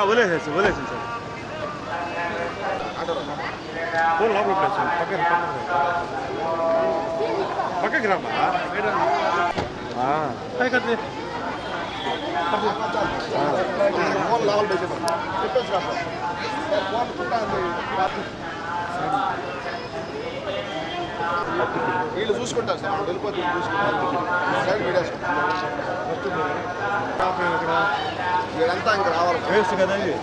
వదిలేసేసి sir phone లోపల పక్కకి రామా వీళ్ళు చూసుకుంటారు సార్ వెళ్ళిపోతే చూసుకుంటారు వీళ్ళంతా ఇంకా రావాలి వేస్ట్ కదా ఇది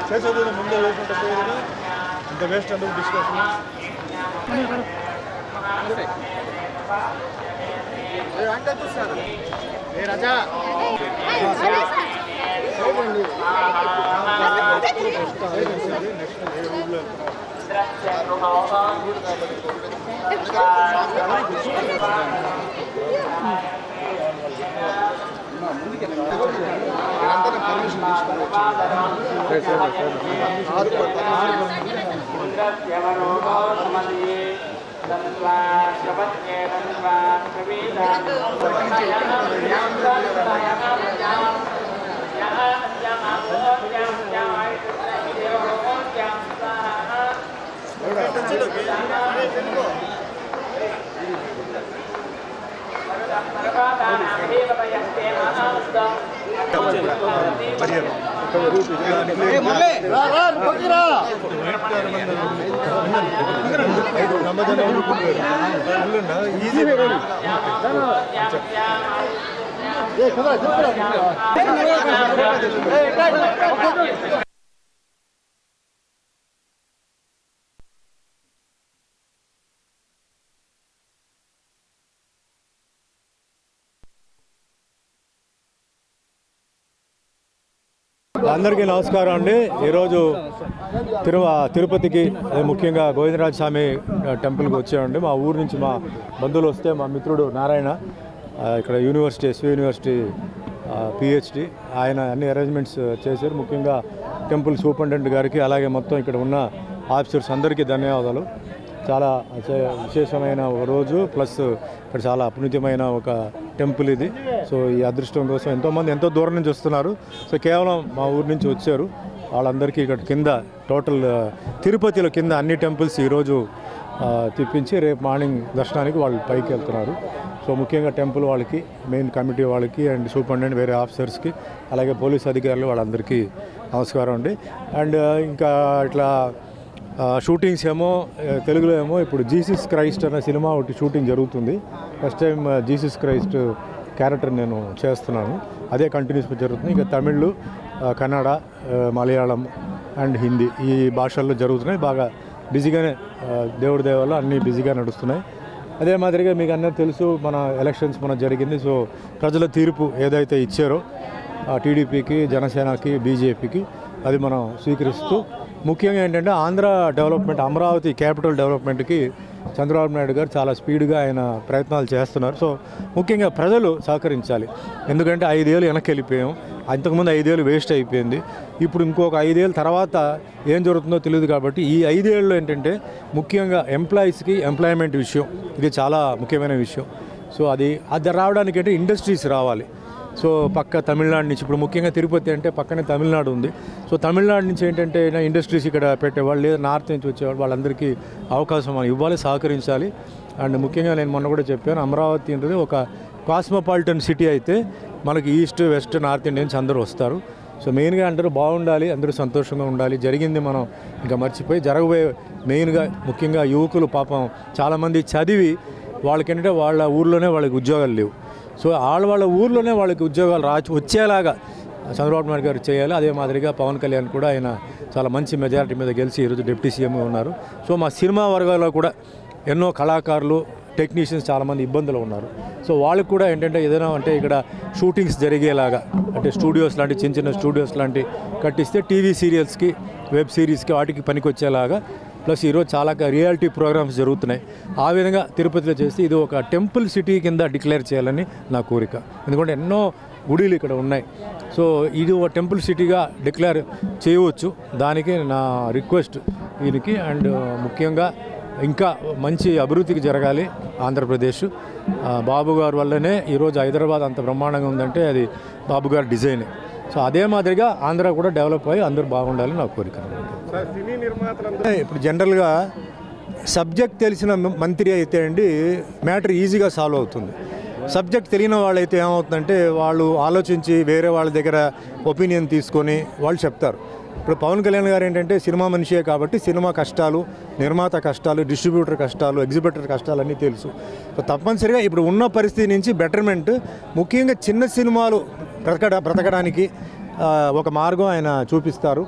చేసేది ముందే వేసుకుంటే పోయేది ఇంత వేస్ట్ అందుకు డిస్కషన్ అంటే చూస్తారు రజా పర్మిషన్ ఈజీ అందరికీ నమస్కారం అండి. ఈరోజు తిరుపతికి ముఖ్యంగా గోవిందరాజ స్వామి టెంపుల్కి వచ్చామండి. మా ఊరు నుంచి మా బంధువులు వస్తే మా మిత్రుడు నారాయణ ఇక్కడ యూనివర్సిటీ ఎస్వి యూనివర్సిటీ పిహెచ్డి ఆయన అన్ని అరేంజ్మెంట్స్ చేశారు. ముఖ్యంగా టెంపుల్ సూపరింటెండెంట్ గారికి అలాగే మొత్తం ఇక్కడ ఉన్న ఆఫీసర్స్ అందరికీ ధన్యవాదాలు. చాలా విశేషమైన ఒక రోజు ప్లస్ ఇక్కడ చాలా అపునీతమైన ఒక టెంపుల్ ఇది. సో ఈ అదృష్టం కోసం ఎంతోమంది ఎంతో దూరం నుంచి వస్తున్నారు. సో కేవలం మా ఊరి నుంచి వచ్చారు. వాళ్ళందరికీ ఇక్కడ కింద టోటల్ తిరుపతిలో కింద అన్ని టెంపుల్స్ ఈరోజు తిప్పించి రేపు మార్నింగ్ దర్శనానికి వాళ్ళు పైకి వెళ్తున్నారు. సో ముఖ్యంగా టెంపుల్ వాళ్ళకి, మెయిన్ కమిటీ వాళ్ళకి అండ్ సూపరింటెండెంట్ వేరే ఆఫీసర్స్కి అలాగే పోలీస్ అధికారులు వాళ్ళందరికీ నమస్కారం అండి. అండ్ ఇంకా ఇట్లా షూటింగ్స్ ఏమో తెలుగులో ఏమో ఇప్పుడు జీసస్ క్రైస్ట్ అనే సినిమా ఒకటి షూటింగ్ జరుగుతుంది. First time Jesus Christ character నేను చేస్తున్నాను. అదే కంటిన్యూస్గా జరుగుతుంది. ఇంకా తమిళ్, కన్నడ, మలయాళం అండ్ హిందీ ఈ భాషల్లో జరుగుతున్నాయి. బాగా బిజీగానే దేవుడి దేవాలో అన్నీ బిజీగా నడుస్తున్నాయి. అదే మాదిరిగా మీకు అందరూ తెలుసు మన ఎలక్షన్స్ మన జరిగింది. సో ప్రజల తీర్పు ఏదైతే ఇచ్చారో టీడీపీకి, జనసేనకి, బీజేపీకి అది మనం స్వీకరిస్తూ ముఖ్యంగా ఏంటంటే ఆంధ్ర డెవలప్మెంట్, అమరావతి క్యాపిటల్ డెవలప్మెంట్కి చంద్రబాబు నాయుడు గారు చాలా స్పీడ్గా ఆయన ప్రయత్నాలు చేస్తున్నారు. సో ముఖ్యంగా ప్రజలు సహకరించాలి. ఎందుకంటే 5 ఏళ్ళు వెనక్కి వెళ్ళిపోయాం. అంతకుముందు 5 ఏళ్ళు వేస్ట్ అయిపోయింది. ఇప్పుడు ఇంకొక 5 ఏళ్ళ తర్వాత ఏం జరుగుతుందో తెలియదు. కాబట్టి ఈ 5 ఏళ్ళు ఏంటంటే ముఖ్యంగా ఎంప్లాయీస్కి ఎంప్లాయ్మెంట్ విషయం ఇది చాలా ముఖ్యమైన విషయం. సో అది రావడానికి అంటే ఇండస్ట్రీస్ రావాలి. సో పక్క తమిళనాడు నుంచి ఇప్పుడు ముఖ్యంగా తిరుపతి అంటే పక్కనే తమిళనాడు ఉంది. సో తమిళనాడు నుంచి ఏంటంటే ఇండస్ట్రీస్ ఇక్కడ పెట్టేవాళ్ళు లేదా నార్త్ నుంచి వచ్చేవాళ్ళు వాళ్ళందరికీ అవకాశం ఇవ్వాలి, సహకరించాలి. అండ్ ముఖ్యంగా నేను మొన్న కూడా చెప్పాను, అమరావతి అనేది ఒక కాస్మోపాలిటన్ సిటీ అయితే మనకి ఈస్ట్, వెస్ట్, నార్త్ ఇండియన్స్ అందరూ వస్తారు. సో మెయిన్గా అందరూ బాగుండాలి, అందరూ సంతోషంగా ఉండాలి. జరిగింది మనం ఇంకా మర్చిపోయి జరగబోయే మెయిన్గా ముఖ్యంగా యువకులు పాపం చాలామంది చదివి వాళ్ళకేంటంటే వాళ్ళ ఊర్లోనే వాళ్ళకి ఉద్యోగాలు లేవు. సో వాళ్ళ ఊర్లోనే వాళ్ళకి ఉద్యోగాలు వచ్చేలాగా చంద్రబాబు నాయుడు గారు చేయాలి. అదే మాదిరిగా పవన్ కళ్యాణ్ కూడా ఆయన చాలా మంచి మెజారిటీ మీద గెలిచి ఈరోజు డిప్యూటీ సీఎంగా ఉన్నారు. సో మా సినిమా వర్గాల్లో కూడా ఎన్నో కళాకారులు, టెక్నీషియన్స్ చాలామంది ఇబ్బందులు ఉన్నారు. సో వాళ్ళకి కూడా ఏంటంటే ఏదైనా అంటే ఇక్కడ షూటింగ్స్ జరిగేలాగా అంటే స్టూడియోస్ లాంటి చిన్న చిన్న స్టూడియోస్ లాంటి కట్టిస్తే టీవీ సీరియల్స్కి, వెబ్ సిరీస్కి వాటికి పనికొచ్చేలాగా ప్లస్ ఈరోజు చాలా రియాలిటీ ప్రోగ్రామ్స్ జరుగుతున్నాయి. ఆ విధంగా తిరుపతిలో చేసి ఇది ఒక టెంపుల్ సిటీ కింద డిక్లేర్ చేయాలని నా కోరిక. ఎందుకంటే ఎన్నో గుడిలు ఇక్కడ ఉన్నాయి. సో ఇది ఒక టెంపుల్ సిటీగా డిక్లేర్ చేయవచ్చు. దానికి నా రిక్వెస్ట్ దీనికి. అండ్ ముఖ్యంగా ఇంకా మంచి అభివృద్ధికి జరగాలి ఆంధ్రప్రదేశ్. బాబు గారి వల్లనే ఈరోజు హైదరాబాద్ అంత బ్రహ్మాండంగా ఉందంటే అది బాబు గారి డిజైన్. సో అదే మాదిరిగా ఆంధ్ర కూడా డెవలప్ అయ్యి అందరూ బాగుండాలని నా కోరిక. సినీ నిర్మాతలందరూ ఇప్పుడు జనరల్గా సబ్జెక్ట్ తెలిసిన మంత్రి అయితే అండి మ్యాటర్ ఈజీగా సాల్వ్ అవుతుంది. సబ్జెక్ట్ తెలియని వాళ్ళైతే ఏమవుతుందంటే వాళ్ళు ఆలోచించి వేరే వాళ్ళ దగ్గర ఒపీనియన్ తీసుకొని వాళ్ళు చెప్తారు. ఇప్పుడు పవన్ కళ్యాణ్ గారు ఏంటంటే సినిమా మనిషే కాబట్టి సినిమా కష్టాలు, నిర్మాత కష్టాలు, డిస్ట్రిబ్యూటర్ కష్టాలు, ఎగ్జిబిటర్ కష్టాలు అన్నీ తెలుసు. సో తప్పనిసరిగా ఇప్పుడు ఉన్న పరిస్థితి నుంచి బెటర్మెంట్, ముఖ్యంగా చిన్న సినిమాలు బ్రతకడానికి ఒక మార్గం ఆయన చూపిస్తారు.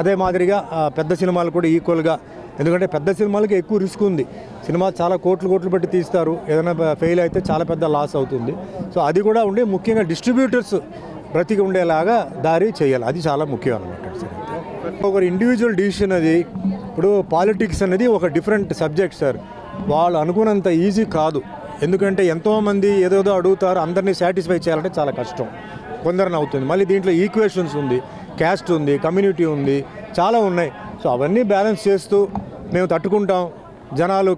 అదే మాదిరిగా పెద్ద సినిమాలు కూడా ఈక్వల్గా, ఎందుకంటే పెద్ద సినిమాలకి ఎక్కువ రిస్క్ ఉంది. సినిమా చాలా కోట్లు పెట్టి తీస్తారు, ఏదైనా ఫెయిల్ అయితే చాలా పెద్ద లాస్ అవుతుంది. సో అది కూడా ఉండి ముఖ్యంగా డిస్ట్రిబ్యూటర్స్ బ్రతికి ఉండేలాగా దారి చేయాలి, అది చాలా ముఖ్యం అన్నమాట. ఒక ఇండివిజువల్ డిసిషన్ అది. ఇప్పుడు పాలిటిక్స్ అనేది ఒక డిఫరెంట్ సబ్జెక్ట్ సార్, వాళ్ళు అనుకున్నంత ఈజీ కాదు. ఎందుకంటే ఎంతోమంది ఏదేదో అడుగుతారు, అందరినీ సాటిస్ఫై చేయాలంటే చాలా కష్టం, కొందరిని అవుతుంది. మళ్ళీ దీంట్లో ఈక్వేషన్స్ ఉంది, క్యాస్ట్ ఉంది, కమ్యూనిటీ ఉంది, చాలా ఉన్నాయి. సో అవన్నీ బ్యాలెన్స్ చేస్తూ మేము తట్టుకుంటాం, జనాలు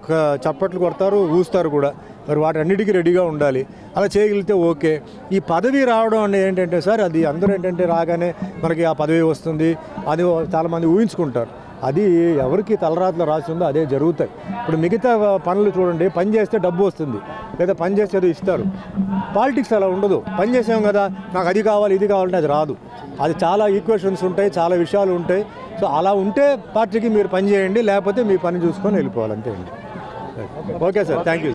చప్పట్లు కొడతారు, ఊస్తారు కూడా, మరి వాటన్నిటికీ రెడీగా ఉండాలి. అలా చేయగలిగితే ఓకే. ఈ పదవి రావడం అనేది ఏంటంటే సార్, అది అందరూ ఏంటంటే రాగానే మనకి ఆ పదవి వస్తుంది అది చాలామంది ఊహించుకుంటారు. అది ఎవరికి తలరాతలో రాసి ఉందో అదే జరుగుతాయి. ఇప్పుడు మిగతా పనులు చూడండి, పని చేస్తే డబ్బు వస్తుంది, లేదా పని చేస్తే ఏదో ఇస్తారు. పాలిటిక్స్ అలా ఉండదు. పని చేసాం కదా, నాకు అది కావాలి ఇది కావాలంటే అది రాదు. అది చాలా ఈక్వేషన్స్ ఉంటాయి, చాలా విషయాలు ఉంటాయి. సో అలా ఉంటే పార్టీకి మీరు పని చేయండి, లేకపోతే మీ పని చూసుకొని వెళ్ళిపోవాలి, అంతే అండి. Okay sir, thank you.